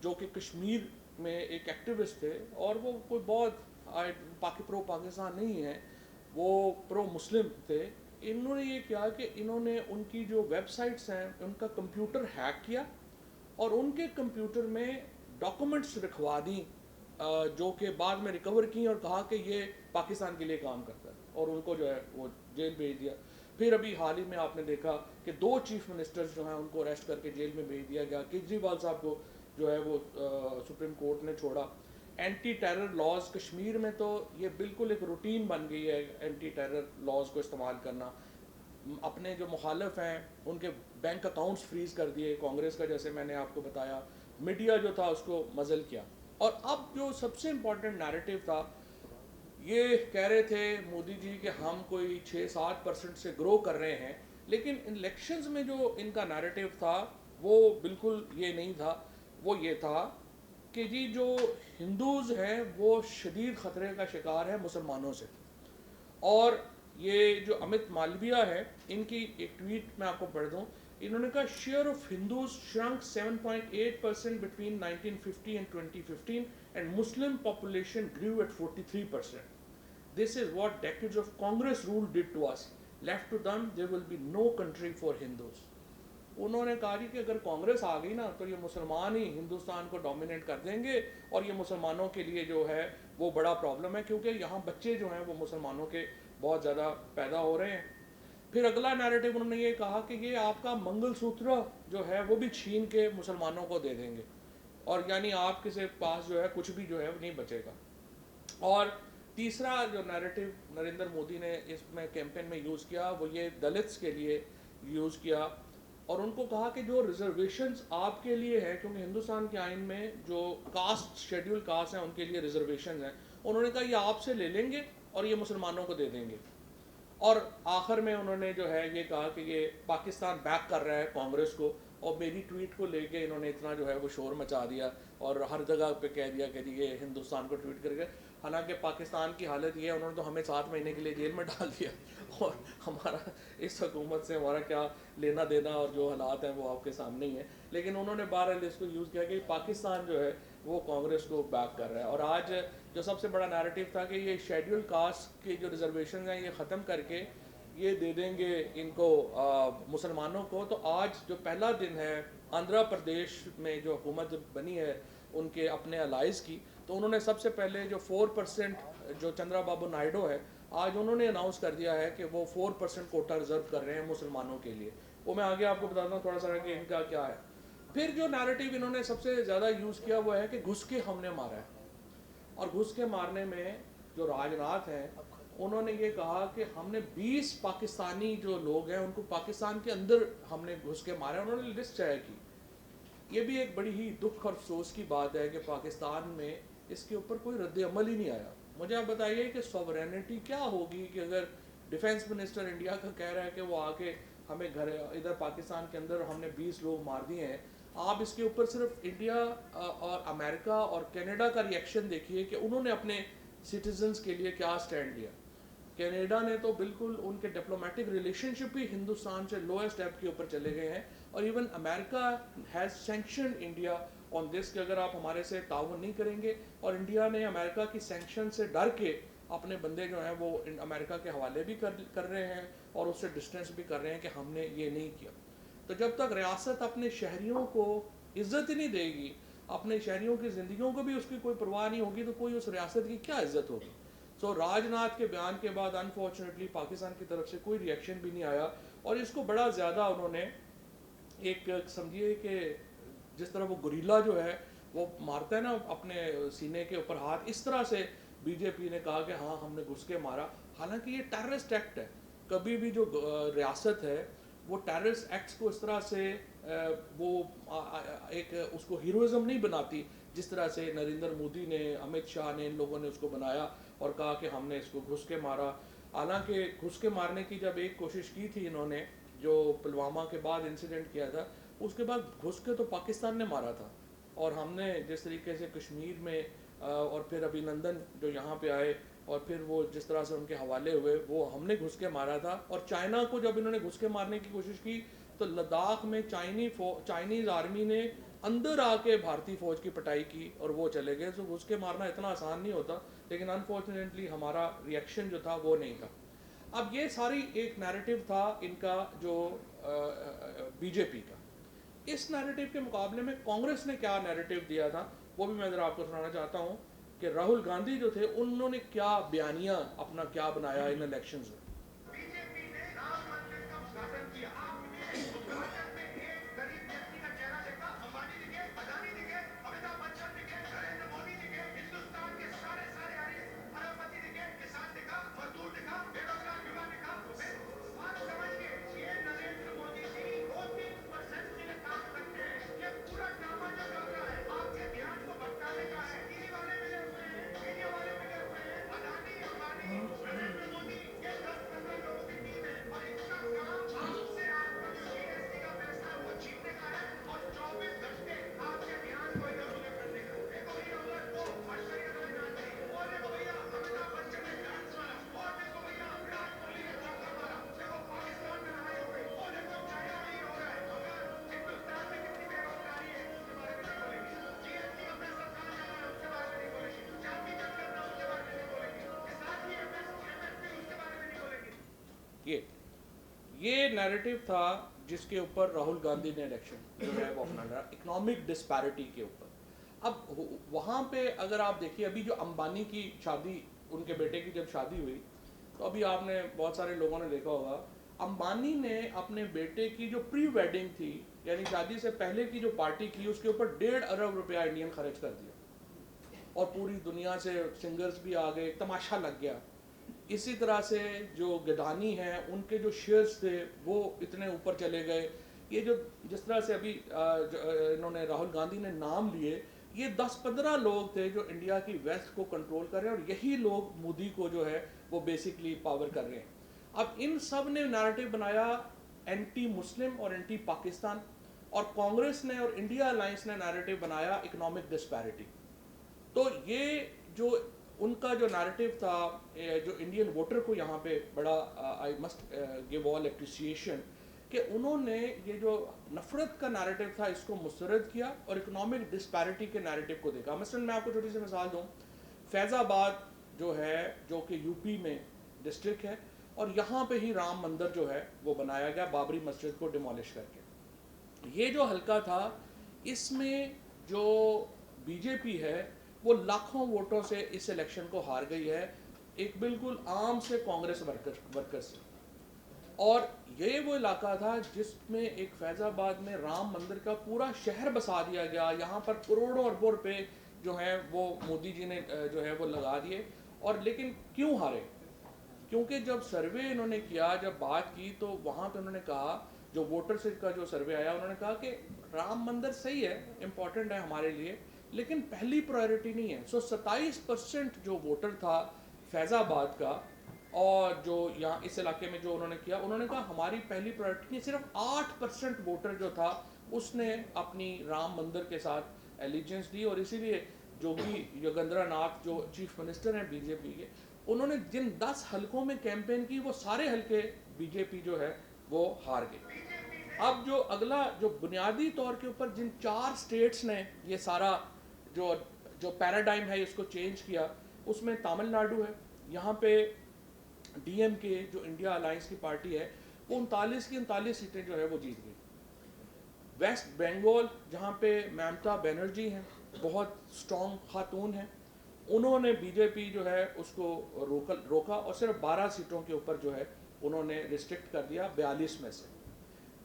जो कि कश्मीर में एक एक्टिविस्ट थे, और वो कोई बहुत प्रो पाकिस्तान नहीं है, वो प्रो मुस्लिम थे। इन्होंने ये किया कि इन्होंने उनकी जो वेबसाइट्स हैं उनका कंप्यूटर हैक किया और उनके कंप्यूटर में डॉक्यूमेंट्स रखवा दी, जो कि बाद में रिकवर की और कहा कि ये पाकिस्तान के लिए काम करता है, और उनको जो है वो जेल भेज दिया। फिर अभी हाल ही में आपने देखा कि 2 चीफ मिनिस्टर्स जो हैं उनको अरेस्ट करके जेल में भेज दिया गया। केजरीवाल साहब को जो है वो सुप्रीम कोर्ट ने छोड़ा। एंटी टेरर लॉज कश्मीर में तो ये बिल्कुल एक रूटीन बन गई है, एंटी टेरर लॉज को इस्तेमाल करना। अपने जो मुखालफ हैं उनके बैंक अकाउंट्स फ्रीज कर दिए कांग्रेस का, जैसे मैंने आपको बताया। मीडिया जो था उसको मजल किया। और अब जो सबसे इम्पोर्टेंट नैरेटिव था, ये कह रहे थे मोदी जी कि हम कोई 6-7% से ग्रो कर रहे हैं, लेकिन इलेक्शंस में जो इनका नैरेटिव था वो बिल्कुल ये नहीं था। वो ये था कि जी जो हिंदूज़ हैं वो शदीद ख़तरे का शिकार है मुसलमानों से। और ये जो अमित मालविया है, इनकी एक ट्वीट मैं आपको पढ़ दूं। इन्होंने कहा share of Hindus shrank 7.8% between 1950 and 2015 and Muslim population grew at 43%. This is what decades of Congress rule did to us. Left to them there will be no country for Hindus. उन्होंने कहा कि अगर कांग्रेस आ गई ना तो ये मुसलमान ही हिंदुस्तान को डोमिनेट कर देंगे, और ये मुसलमानों के लिए जो है वो बड़ा प्रॉब्लम है, क्योंकि यहाँ बच्चे जो हैं वो मुसलमानों के बहुत ज़्यादा पैदा हो रहे हैं। फिर अगला नैरेटिव उन्होंने ये कहा कि ये आपका मंगलसूत्र जो है वो भी छीन के मुसलमानों को दे देंगे, और यानी आपके से पास जो है कुछ भी जो है वो नहीं बचेगा। और तीसरा जो नैरेटिव नरेंद्र मोदी ने इसमें कैंपेन में यूज़ किया वो ये दलित्स के लिए यूज़ किया, और उनको कहा कि जो रिजर्वेशंस आपके लिए है, क्योंकि हिंदुस्तान के आइन में जो कास्ट शेड्यूल कास्ट हैं उनके लिए रिजर्वेशंस हैं, उन्होंने कहा ये आपसे ले लेंगे और ये मुसलमानों को दे देंगे। और आखिर में उन्होंने जो है ये कहा कि ये पाकिस्तान बैक कर रहा है कांग्रेस को, और मेरी ट्वीट को लेके इन्होंने इतना जो है वो शोर मचा दिया और हर जगह पे कह दिया कि ये हिंदुस्तान को ट्वीट करके। हालांकि पाकिस्तान की हालत ये है, उन्होंने तो हमें 7 महीने के लिए जेल में डाल दिया, और हमारा इस हुकूमत से हमारा क्या लेना देना, और जो हालात हैं वो आपके सामने ही है। लेकिन उन्होंने बहरहाल इसको यूज़ किया कि पाकिस्तान जो है वो कांग्रेस को बैक कर रहा है। और आज जो सबसे बड़ा नैरेटिव था कि ये शेड्यूल कास्ट के जो रिजर्वेशन हैं ये ख़त्म करके ये दे देंगे इनको मुसलमानों को। तो आज जो पहला दिन है आंध्र प्रदेश में जो हुकूमत बनी है उनके अपने अलाइज की, तो उन्होंने सबसे पहले जो 4% जो चंद्रा बाबू नायडू है, आज उन्होंने अनाउंस कर दिया है कि वो 4% कोटा रिजर्व कर रहे हैं मुसलमानों के लिए। वो मैं आगे आपको बताता हूँ थोड़ा सा कि इनका क्या है। फिर जो नैरेटिव इन्होंने सबसे ज़्यादा यूज़ किया वो है कि घुस के हमने मारा है। और घुस के मारने में जो राजनाथ हैं उन्होंने ये कहा कि हमने 20 पाकिस्तानी जो लोग हैं उनको पाकिस्तान के अंदर हमने घुस के मारा। उन्होंने लिस्ट शेयर की। ये भी एक बड़ी ही दुख और अफसोस की बात है कि पाकिस्तान में इसके ऊपर कोई रद्द अमल ही नहीं आया। मुझे आप बताइए कि सॉवरेनिटी क्या होगी कि अगर डिफेंस मिनिस्टर इंडिया का कह रहा है कि वो आके हमें घर इधर पाकिस्तान के अंदर हमने 20 लोग मार दिए हैं। आप इसके ऊपर सिर्फ इंडिया और अमेरिका और कनाडा का रिएक्शन देखिए कि उन्होंने अपने सिटीजन्स के लिए क्या स्टैंड लिया। कनाडा ने तो बिल्कुल उनके डिप्लोमेटिक रिलेशनशिप ही हिंदुस्तान से लोएस्ट स्टेप के ऊपर चले गए हैं, और even America has sanction India on this कि अगर आप हमारे से ताउन नहीं करेंगे। और इंडिया ने अमेरिका की सैंक्शन से डर के अपने बंदे जो हैं वो अमेरिका के हवाले भी कर रहे हैं, और उससे डिस्टेंस भी कर रहे हैं कि हमने ये नहीं किया। तो जब तक रियासत अपने शहरियों को इज्जत ही नहीं देगी, अपने शहरियों की ज़िंदगियों को भी उसकी कोई परवाह नहीं होगी, तो कोई उस रियासत की क्या इज्जत होगी। सो राजनाथ के बयान के बाद अनफॉर्चुनेटली पाकिस्तान की तरफ से कोई रिएक्शन भी नहीं आया, और इसको बड़ा ज़्यादा उन्होंने एक समझिए कि जिस तरह वो गुरीला जो है वो मारता है ना अपने सीने के ऊपर हाथ, इस तरह से बीजेपी ने कहा कि हाँ हमने घुस के मारा। हालांकि ये टेररिस्ट एक्ट है। कभी भी जो रियासत है वो टेररिस्ट एक्ट्स को इस तरह से वो एक उसको हीरोइज्म नहीं बनाती जिस तरह से नरेंद्र मोदी ने, अमित शाह ने, इन लोगों ने उसको बनाया और कहा कि हमने इसको घुस के मारा। हालांकि घुस के मारने की जब एक कोशिश की थी इन्होंने, जो पुलवामा के बाद इंसिडेंट किया था, उसके बाद घुस के तो पाकिस्तान ने मारा था। और हमने जिस तरीके से कश्मीर में और फिर अभिनंदन जो यहाँ पे आए और फिर वो जिस तरह से उनके हवाले हुए, वो हमने घुस के मारा था। और चाइना को जब इन्होंने घुस के मारने की कोशिश की तो लद्दाख में चाइनीज़ आर्मी ने अंदर आके भारतीय फौज की पिटाई की और वो चले गए। तो घुस के मारना इतना आसान नहीं होता, लेकिन अनफॉर्चुनेटली हमारा रिएक्शन जो था वो नहीं था। अब ये सारी एक नैरेटिव था इनका जो बीजेपी का। इस नैरेटिव के मुकाबले में कांग्रेस ने क्या नैरेटिव दिया था वो भी मैं ज़रा आपको सुनाना चाहता हूँ कि राहुल गांधी जो थे उन्होंने क्या बयानिया अपना क्या बनाया इन इलेक्शंस में। बीजेपी ने राम मंदिर का उद्घाटन किया। आपने उद्घाटन में एक गरीब व्यक्ति का चेहरा देखा? अंबानी दिखे, अदानी दिखे, अमिताभ बच्चन दिखे, नरेंद्र मोदी दिखे, हिंदुस्तान के सारे सारे अरबपति दिखे, किसान दिखा, मजदूर दिखा, बेरोजगार युवा दिखा? आप समझिए, ये नरेंद्र मोदी जी 2-3% के लिए काम करते हैं। ये पूरा ड्रामा जो चल रहा है आपके ध्यान को भटकाने का है। टीवी वाले मिले हुए हैं, मीडिया वाले मिले हुए हैं, अदानी, अंबानी, नरेंद्र मोदी, ये 10-15 लोगों की टीम है और इनका काम आपसे आपका जो जीएसटी का पैसा है वो छीनने का है और 24 घंटे आपके ध्यान को इधर उधर करने का। देखो भैया उधर वो ऐश्वर्या राय नाच रही, वो देखो भैया अमिताभ बच्चन ने डांस मारा, वो देखो भैया विराट कोहली ने चौका मारा, देखो पाकिस्तान में लड़ाई हो गई, वो देखो चाइना में हो रहा है। मगर हिंदुस्तान में कितनी बेरोजगारी है उसके बारे में नहीं बोलेंगे। जीएसटी का पैसा कहाँ जा रहा है उसके बारे में नहीं बोलेंगे। चांदी कट करना उसके बारे में नहीं बोलेंगे। किसान की एमएसपी उसके बारे में नहीं बोलेंगे। ये नैरेटिव था जिसके ऊपर राहुल गांधी ने इलेक्शन जो है वो अपना लड़ा, इकोनॉमिक डिस्पैरिटी के ऊपर। अब वहाँ पे अगर आप देखिए अभी जो अंबानी की शादी, उनके बेटे की जब शादी हुई तो अभी आपने बहुत सारे लोगों ने देखा होगा अंबानी ने अपने बेटे की जो प्री वेडिंग थी यानी शादी से पहले की जो पार्टी की उसके ऊपर 1.5 अरब रुपया इंडियन खर्च कर दिया और पूरी दुनिया से सिंगर्स भी आ गए, तमाशा लग गया। इसी तरह से जो गिदानी हैं उनके जो शेयर्स थे वो इतने ऊपर चले गए। ये जो जिस तरह से अभी इन्होंने राहुल गांधी ने नाम लिए, ये 10-15 लोग थे जो इंडिया की वेस्ट को कंट्रोल कर रहे हैं और यही लोग मोदी को जो है वो बेसिकली पावर कर रहे हैं। अब इन सब ने नैरेटिव बनाया एंटी मुस्लिम और एंटी पाकिस्तान, और कांग्रेस ने और इंडिया अलायंस ने नैरेटिव बनाया इकोनॉमिक डिस्पैरिटी। तो ये जो उनका जो नैरेटिव था जो इंडियन वोटर को यहाँ पे बड़ा I must give all appreciation कि उन्होंने ये जो नफरत का नैरेटिव था इसको मुस्तरद किया और इकोनॉमिक डिस्पैरिटी के नैरेटिव को देखा। मसलन मैं आपको छोटी सी मिसाल दूँ, फैज़ाबाद जो है जो कि यूपी में डिस्ट्रिक्ट है और यहाँ पे ही राम मंदिर जो है वो बनाया गया बाबरी मस्जिद को डिमोलिश करके। ये जो हल्का था इसमें जो बीजेपी है वो लाखों वोटों से इस इलेक्शन को हार गई है, एक बिल्कुल आम से कांग्रेस वर्कर से। और ये वो इलाका था जिसमें एक फैज़ाबाद में राम मंदिर का पूरा शहर बसा दिया गया, यहाँ पर करोड़ों अरबों रुपए जो हैं वो मोदी जी ने जो है वो लगा दिए। और लेकिन क्यों हारे? क्योंकि जब सर्वे इन्होंने किया, जब बात की, तो वहाँ पे उन्होंने कहा, जो वोटर्स का जो सर्वे आया उन्होंने कहा कि राम मंदिर सही है, इम्पॉर्टेंट है हमारे लिए, लेकिन पहली प्रायोरिटी नहीं है। सो 27% जो वोटर था फैज़ाबाद का और जो यहाँ इस इलाके में जो उन्होंने किया, उन्होंने कहा हमारी पहली प्रायोरिटी नहीं। सिर्फ 8% वोटर जो था उसने अपनी राम मंदिर के साथ एलिजेंस दी और इसीलिए योगी योगेंद्र नाथ जो चीफ मिनिस्टर हैं बीजेपी के, उन्होंने जिन 10 हलकों में कैंपेन की वो सारे हलके बीजेपी जो है वो हार गई। अब जो अगला जो बुनियादी तौर के ऊपर जिन 4 स्टेट्स ने ये सारा जो जो पैराडाइम है इसको चेंज किया, उसमें तमिलनाडु है। यहाँ पे डीएमके जो इंडिया अलायंस की पार्टी है वो 39 की 39 सीटें जो है वो जीत गई। वेस्ट बंगाल जहाँ पे ममता बनर्जी हैं, बहुत स्ट्रॉन्ग खातून हैं, उन्होंने बीजेपी जो है उसको रोका और सिर्फ 12 सीटों के ऊपर जो है उन्होंने रिस्ट्रिक्ट कर दिया 42 में से।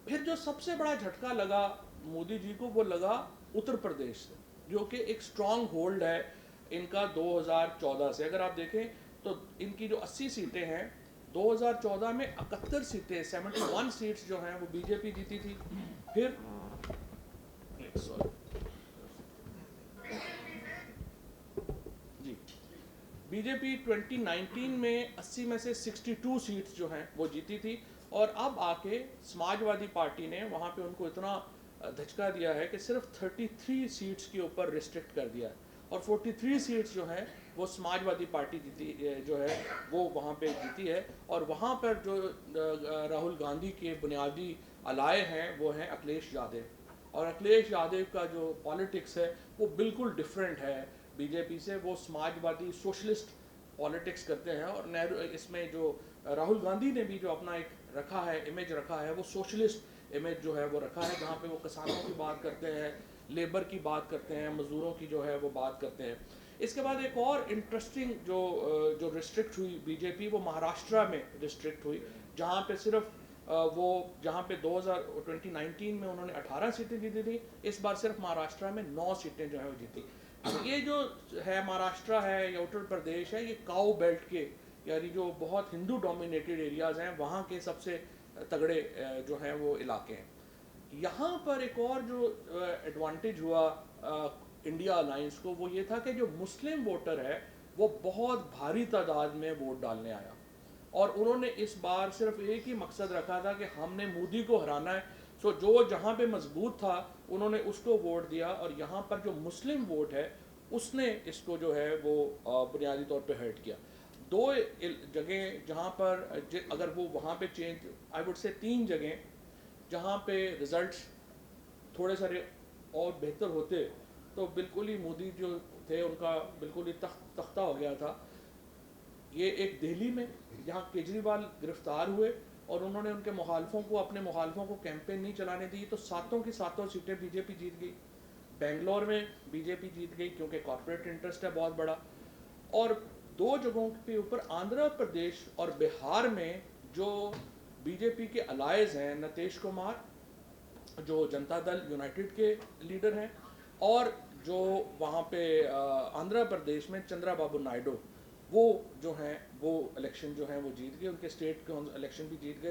फिर जो सबसे बड़ा झटका लगा मोदी जी को वो लगा उत्तर प्रदेश से, जो कि एक स्ट्रॉन्ग होल्ड है इनका 2014 से। अगर आप देखें तो इनकी जो 80 सीटें हैं 2014 में 71 सीटें 71 सीट्स जो हैं वो बीजेपी जीती थी। फिर जी बीजेपी 2019 में 80 में से 62 सीट्स जो हैं वो जीती थी और अब आके समाजवादी पार्टी ने वहाँ पे उनको इतना धचका दिया है कि सिर्फ 33 सीट्स के ऊपर रिस्ट्रिक्ट कर दिया है और 43 सीट्स जो हैं वो समाजवादी पार्टी जीती जो है वो वहाँ पे जीती है। और वहाँ पर जो राहुल गांधी के बुनियादी अलाय हैं वो हैं अखिलेश यादव। और अखिलेश यादव का जो पॉलिटिक्स है वो बिल्कुल डिफरेंट है बीजेपी से। वो समाजवादी सोशलिस्ट पॉलिटिक्स करते हैं, और नेहरू इसमें जो राहुल गांधी ने भी जो अपना एक रखा है इमेज रखा है, वो सोशलिस्ट इमेज जो है वो रखा है, जहाँ पे वो किसानों की बात करते हैं, लेबर की बात करते हैं, मजदूरों की जो है वो बात करते हैं। इसके बाद एक और इंटरेस्टिंग जो रिस्ट्रिक्ट हुई बीजेपी, वो महाराष्ट्र में रिस्ट्रिक्ट हुई, जहाँ पे सिर्फ वो जहाँ पे 2019 में उन्होंने 18 सीटें जीती थी, इस बार सिर्फ महाराष्ट्र में 9 सीटें जो है वो जीती। तो ये जो है महाराष्ट्र है या उत्तर प्रदेश है, ये काऊ बेल्ट के, यानी जो बहुत हिंदू डोमिनेटेड एरियाज हैं, वहाँ के सबसे तगड़े जो हैं वो इलाके हैं। यहाँ पर एक और जो एडवांटेज हुआ इंडिया अलायंस को, वो ये था कि जो मुस्लिम वोटर है वो बहुत भारी तादाद में वोट डालने आया, और उन्होंने इस बार सिर्फ एक ही मकसद रखा था कि हमने मोदी को हराना है। सो जो जहाँ पे मजबूत था उन्होंने उसको वोट दिया, और यहाँ पर जो मुस्लिम वोट है उसने इसको जो है वो बुनियादी तौर पे हर्ट किया। दो जगह जहाँ पर अगर वो वहाँ पे चेंज, आई वुड से 3 जगह जहाँ पे रिजल्ट्स थोड़े सारे और बेहतर होते, तो बिल्कुल ही मोदी जो थे उनका बिल्कुल ही तख्ता हो गया था। ये एक दिल्ली में, जहाँ केजरीवाल गिरफ्तार हुए और उन्होंने उनके मुखालफों को, अपने मुखालफों को कैंपेन नहीं चलाने दी, तो सातों की सातों सीटें बीजेपी जीत गई। बेंगलोर में बीजेपी जीत गई क्योंकि कॉर्पोरेट इंटरेस्ट है बहुत बड़ा। और 2 जगहों के ऊपर आंध्र प्रदेश और बिहार में जो बीजेपी के अलायज हैं, नीतीश कुमार जो जनता दल यूनाइटेड के लीडर हैं, और जो वहाँ पे आंध्र प्रदेश में चंद्रबाबू नायडू, वो जो हैं वो इलेक्शन जो हैं वो जीत गए, उनके स्टेट के इलेक्शन भी जीत गए।